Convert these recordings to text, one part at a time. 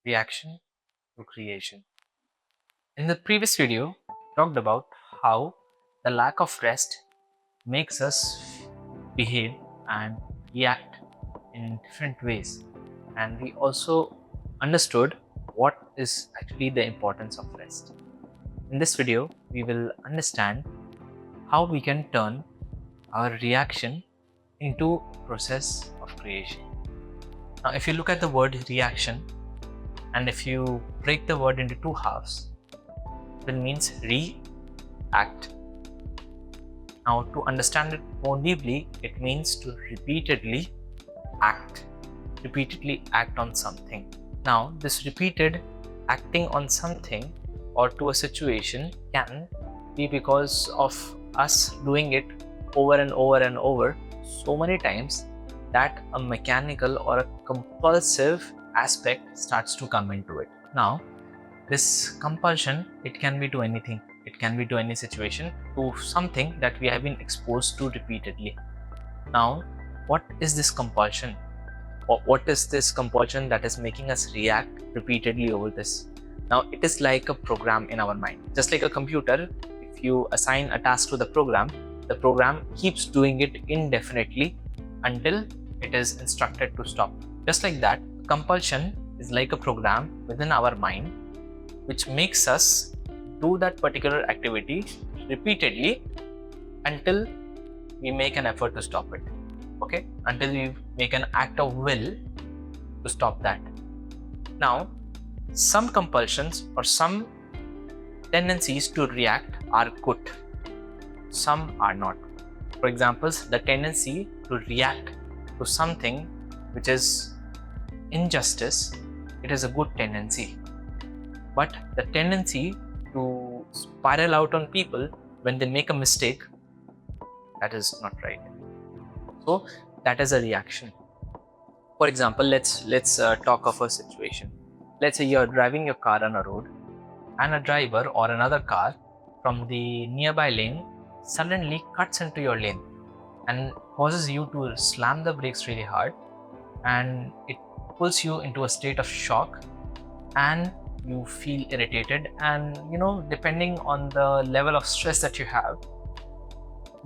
reaction to creation. In the previous video, we talked about how the lack of rest makes us behave and react in different ways. And we also understood what is actually the importance of rest. In this video, we will understand how we can turn our reaction into process of creation. Now, if you look at the word reaction, and if you break the word into two halves, it means react. Now, to understand it more deeply, it means to repeatedly act on something. Now, this repeated acting on something or to a situation can be because of us doing it over and over and over so many times that a mechanical or a compulsive aspect starts to come into it. Now, this compulsion, it can be to anything. It can be to any situation, to something that we have been exposed to repeatedly. Now, what is this compulsion? Or what is this compulsion that is making us react repeatedly over this? Now, it is like a program in our mind. Just like a computer, if you assign a task to the program keeps doing it indefinitely until it is instructed to stop. Just like that, compulsion is like a program within our mind which makes us do that particular activity repeatedly until we make an effort to stop it. Okay, until we make an act of will to stop that. Now, some compulsions or some tendencies to react are good, some are not. For example, the tendency to react to something which is injustice, it is a good tendency. But the tendency to spiral out on people when they make a mistake, that is not right. So that is a reaction. For example, let's talk of a situation. Let's say you're driving your car on a road and a driver or another car from the nearby lane suddenly cuts into your lane and causes you to slam the brakes really hard, and it pulls you into a state of shock and you feel irritated, and depending on the level of stress that you have,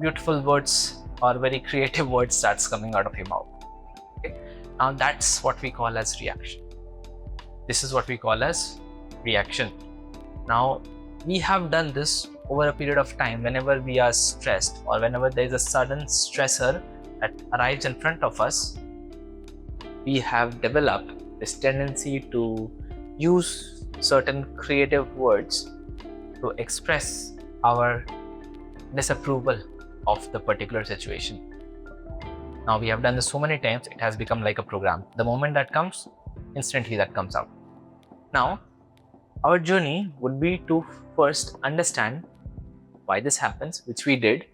beautiful words or very creative words starts coming out of your mouth. Okay? Now that's what we call as reaction. This is what we call as reaction. Now, we have done this over a period of time whenever we are stressed or whenever there is a sudden stressor that arrives in front of us. We have developed this tendency to use certain creative words to express our disapproval of the particular situation. Now, we have done this so many times, it has become like a program. The moment that comes, instantly that comes out. Now, our journey would be to first understand why this happens, which we did.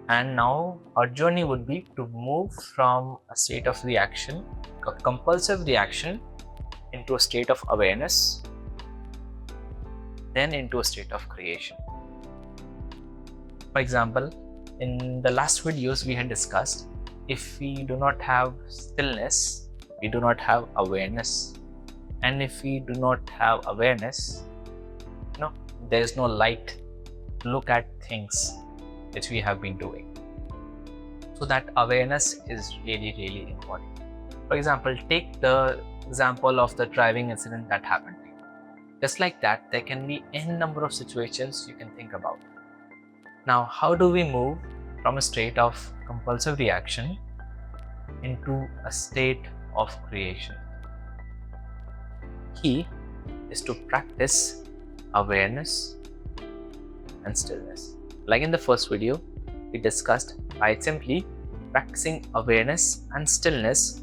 And now our journey would be to move from a state of reaction, a compulsive reaction, into a state of awareness, then into a state of creation. For example, in the last videos we had discussed, if we do not have stillness, we do not have awareness. And if we do not have awareness, there is no light to look at things which we have been doing. So that awareness is really, really important. For example, take the example of the driving incident that happened to you. Just like that, there can be n number of situations you can think about. Now, how do we move from a state of compulsive reaction into a state of creation? Key is to practice awareness and stillness. Like in the first video, we discussed, by simply practicing awareness and stillness,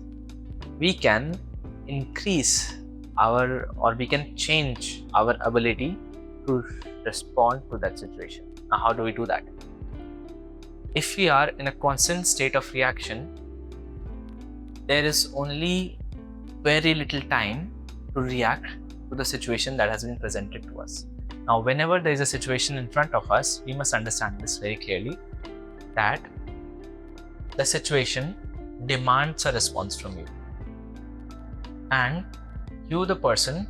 we can increase we can change our ability to respond to that situation. Now, how do we do that? If we are in a constant state of reaction, there is only very little time to react to the situation that has been presented to us. Now, whenever there is a situation in front of us, we must understand this very clearly, that the situation demands a response from you. And You, the person,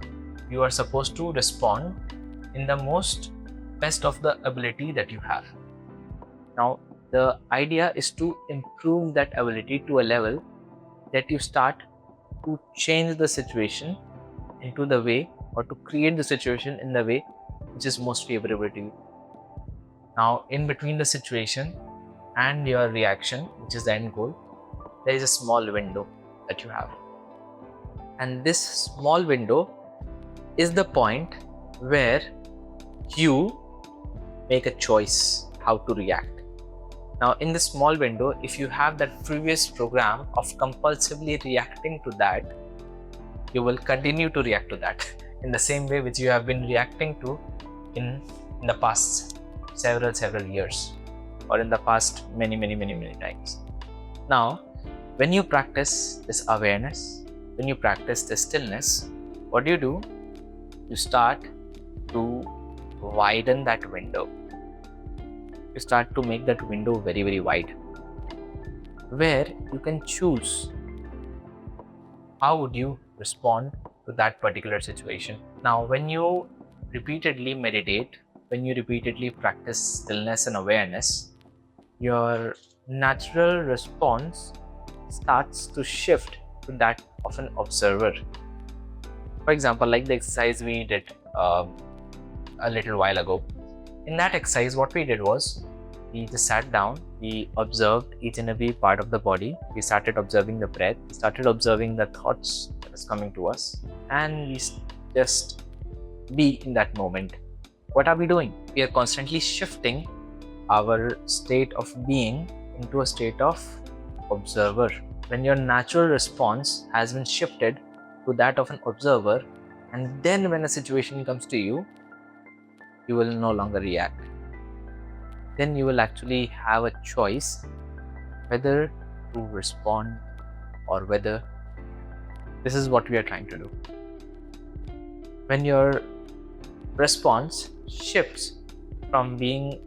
you are supposed to respond in the most best of the ability that you have. Now, the idea is to improve that ability to a level that you start to change the situation into the way, or to create the situation in the way which is most favorable to you. Now, in between the situation and your reaction, which is the end goal, there is a small window that you have. And this small window is the point where you make a choice how to react. Now, in this small window, if you have that previous program of compulsively reacting to that, you will continue to react to that in the same way which you have been reacting to in the past several years, or in the past many times. Now, when you practice this awareness, when you practice this stillness, what do? You start to widen that window. You start to make that window very wide, where you can choose how would you respond to that particular situation. Now, when you repeatedly meditate, when you repeatedly practice stillness and awareness, your natural response starts to shift to that of an observer. For example, like the exercise we did a little while ago. In that exercise, what we did was, we just sat down, we observed each and every part of the body, we started observing the breath, we started observing the thoughts that is coming to us, and we just be in that moment. What are we doing? We are constantly shifting our state of being into a state of observer. When your natural response has been shifted to that of an observer, and then when a situation comes to you, you will no longer react. Then you will actually have a choice whether to respond or whether. This is what we are trying to do. When your response shifts from being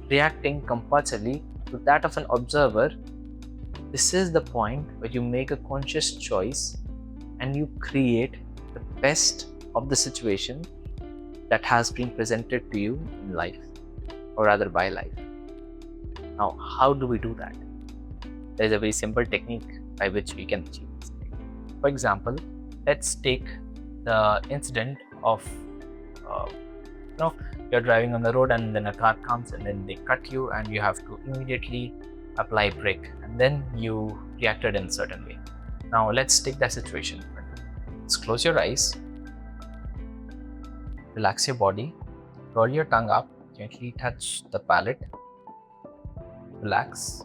reacting compulsively to that of an observer, this is the point where you make a conscious choice and you create the best of the situation that has been presented to you in life, or rather by life. Now, how do we do that? There is a very simple technique by which we can achieve this. For example, let's take the incident of you're driving on the road and then a car comes and then they cut you and you have to immediately apply brake, and then you reacted in a certain way. Now let's take that situation. Let's close your eyes, relax your body, roll your tongue up, gently touch the palate, relax.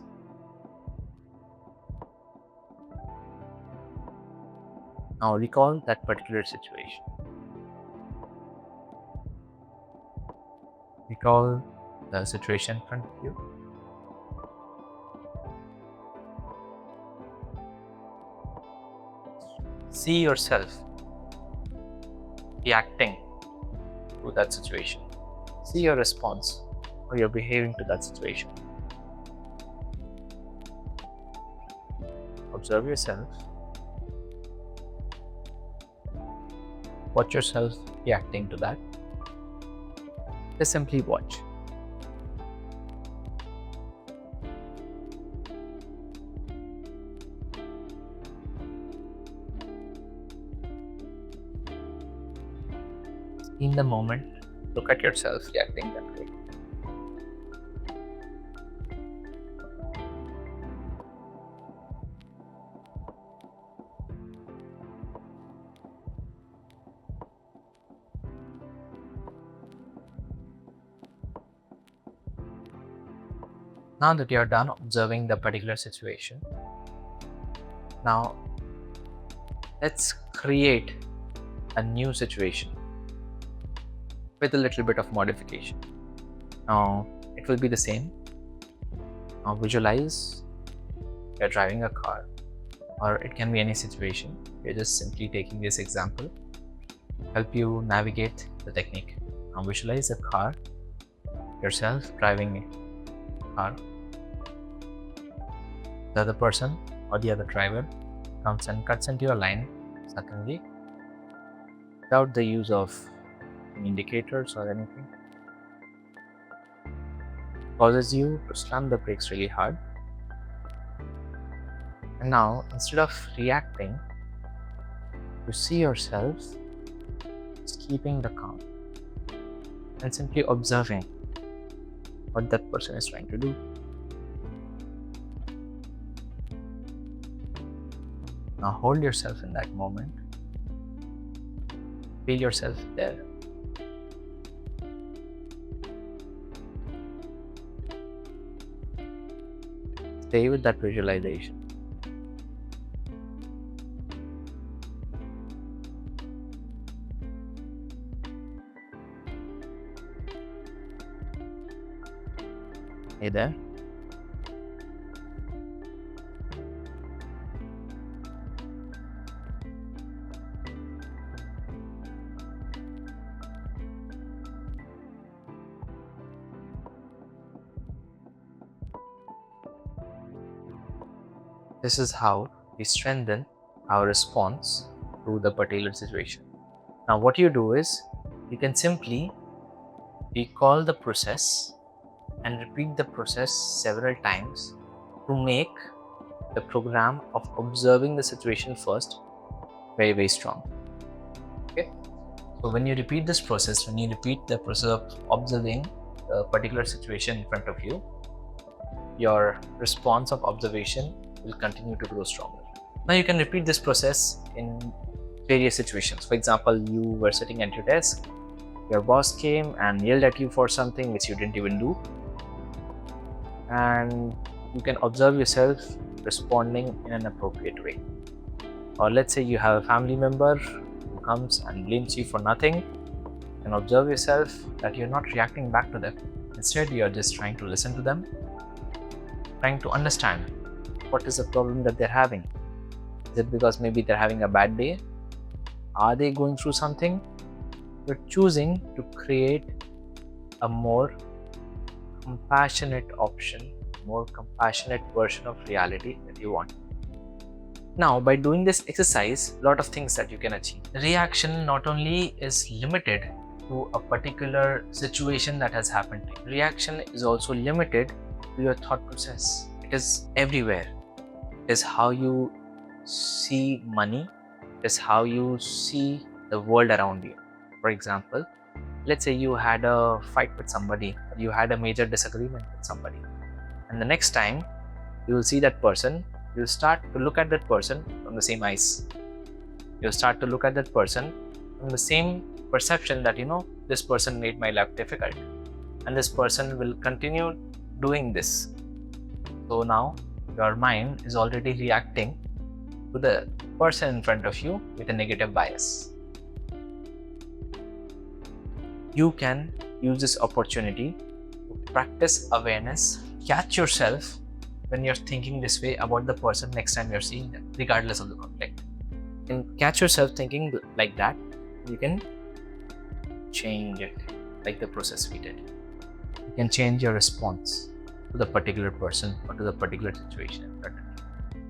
Now recall that particular situation. Recall the situation in front of you. See yourself reacting to that situation. See your response, or your behaving to that situation. Observe yourself. Watch yourself reacting to that. Just simply watch. In the moment, look at yourself reacting that way. Now that you are done observing the particular situation, now let's create a new situation with a little bit of modification. Now it will be the same. Now visualize you're driving a car, or it can be any situation. We're just simply taking this example, help you navigate the technique. Now visualize a car, yourself driving a car. The other person or the other driver comes and cuts into your line suddenly, without the use of indicators or anything, causes you to slam the brakes really hard. And now, instead of reacting, you see yourself just keeping the calm and simply observing what that person is trying to do. Now hold yourself in that moment. Feel yourself there. Stay with that visualization. Hey there. This is how we strengthen our response to the particular situation. Now, what you do is you can simply recall the process and repeat the process several times to make the program of observing the situation first very, very strong. Okay. So when you repeat this process, when you repeat the process of observing a particular situation in front of you, your response of observation will continue to grow stronger. Now you can repeat this process in various situations. For example, you were sitting at your desk, your boss came and yelled at you for something which you didn't even do, and you can observe yourself responding in an appropriate way. Or let's say you have a family member who comes and blames you for nothing, and observe yourself that you're not reacting back to them. Instead, you're just trying to listen to them, trying to understand what is the problem that they're having. Is it because maybe they're having a bad day? Are they going through something? You're choosing to create a more compassionate option, more compassionate version of reality that you want. Now, by doing this exercise, a lot of things that you can achieve. Reaction not only is limited to a particular situation that has happened to you. Reaction is also limited to your thought process. It is everywhere. It is how you see money. It is how you see the world around you. For example, let's say you had a fight with somebody, or you had a major disagreement with somebody, and the next time you will see that person, you'll start to look at that person from the same eyes. You'll start to look at that person from the same perception that, this person made my life difficult, and this person will continue doing this. So now your mind is already reacting to the person in front of you with a negative bias. You can use this opportunity to practice awareness, catch yourself when you're thinking this way about the person next time you're seeing them, regardless of the conflict. And catch yourself thinking like that, you can change it, like the process we did. You can change your response to the particular person or to the particular situation in front of you.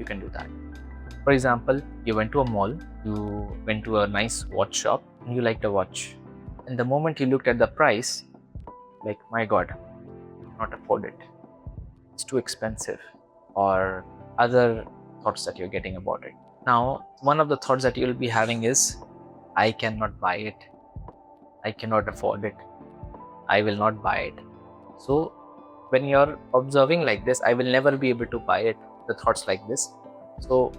You can do that. For example, you went to a mall, you went to a nice watch shop, and you liked a watch. And the moment you looked at the price, like, my God, I cannot afford it. It's too expensive, or other thoughts that you're getting about it. Now, one of the thoughts that you'll be having is, I cannot buy it. I cannot afford it. I will not buy it. So when you're observing like this, I will never be able to buy it, the thoughts like this. So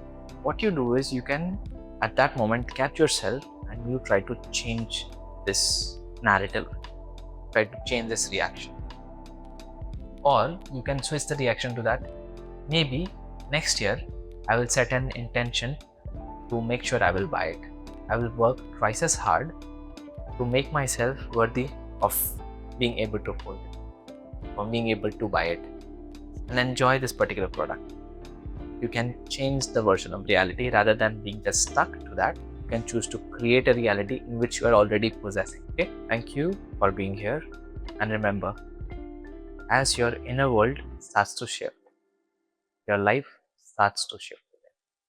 what you do is you can, at that moment, catch yourself and you try to change this narrative, try to change this reaction. Or you can switch the reaction to that, maybe next year I will set an intention to make sure I will buy it. I will work twice as hard to make myself worthy of being able to afford it, or being able to buy it and enjoy this particular product. You can change the version of reality rather than being just stuck to that. You can choose to create a reality in which you are already possessing. Okay, thank you for being here, and remember, as your inner world starts to shift, your life starts to shift.